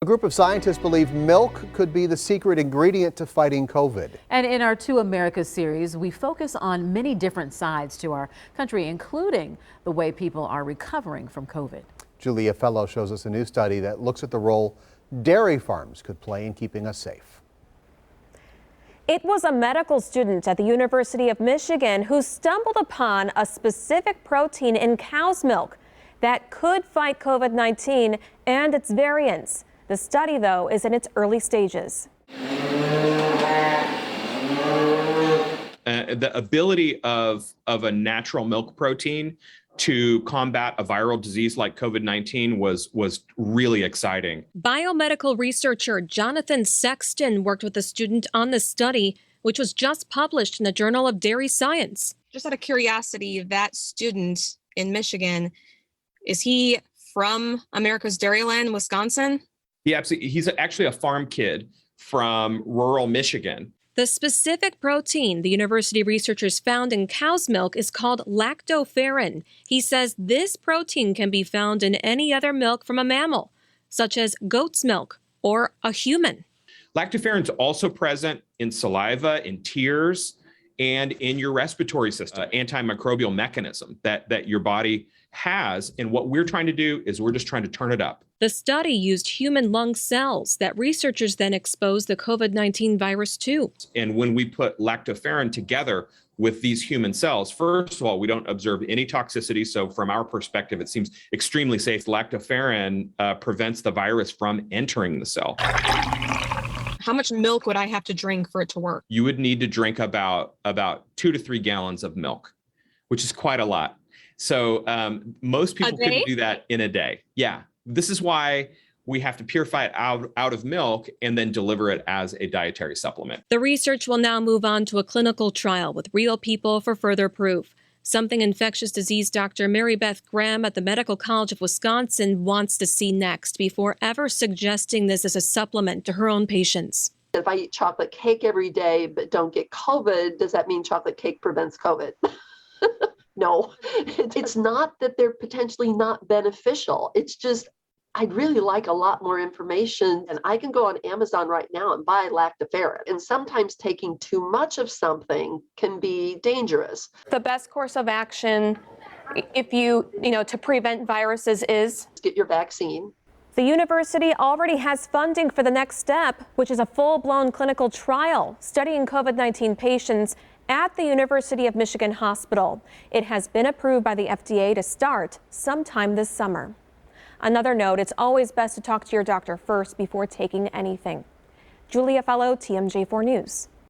group of scientists believe milk could be the secret ingredient to fighting COVID. And in our Two Americas series, we focus on many different sides to our country, including the way people are recovering from COVID. Julia Fellow shows us a new study that looks at the role dairy farms could play in keeping us safe. It was a medical student at the University of Michigan who stumbled upon a specific protein in cow's milk that could fight COVID-19 and its variants. The study, though, is in its early stages. The ability of a natural milk protein to combat a viral disease like COVID-19 was really exciting. Biomedical researcher Jonathan Sexton worked with a student on this study, which was just published in the Journal of Dairy Science. Just out of curiosity, that student in Michigan, is he from America's Dairyland, Wisconsin? He's actually a farm kid from rural Michigan. The specific protein the university researchers found in cow's milk is called lactoferrin. He says this protein can be found in any other milk from a mammal, such as goat's milk or a human. Lactoferrin is also present in saliva, in tears, and in your respiratory system, antimicrobial mechanism that your body has. And what we're trying to do is we're just trying to turn it up. The study used human lung cells that researchers then exposed the COVID-19 virus to. And when we put lactoferrin together with these human cells, first of all, we don't observe any toxicity. So from our perspective, it seems extremely safe. Lactoferrin prevents the virus from entering the cell. How much milk would I have to drink for it to work? You would need to drink about 2 to 3 gallons of milk, which is quite a lot. So most people couldn't do that in a day. Yeah. This is why we have to purify it out of milk and then deliver it as a dietary supplement. The research will now move on to a clinical trial with real people for further proof. Something infectious disease doctor Mary Beth Graham at the Medical College of Wisconsin wants to see next before ever suggesting this as a supplement to her own patients. If I eat chocolate cake every day but don't get COVID, does that mean chocolate cake prevents COVID? No, it's not that they're potentially not beneficial. It's just I'd really like a lot more information, and I can go on Amazon right now and buy lactoferrin. And sometimes taking too much of something can be dangerous. The best course of action, if to prevent viruses is get your vaccine. The university already has funding for the next step, which is a full-blown clinical trial studying COVID-19 patients at the University of Michigan Hospital. It has been approved by the FDA to start sometime this summer. Another note, it's always best to talk to your doctor first before taking anything. Julia Fellow, TMJ4 News.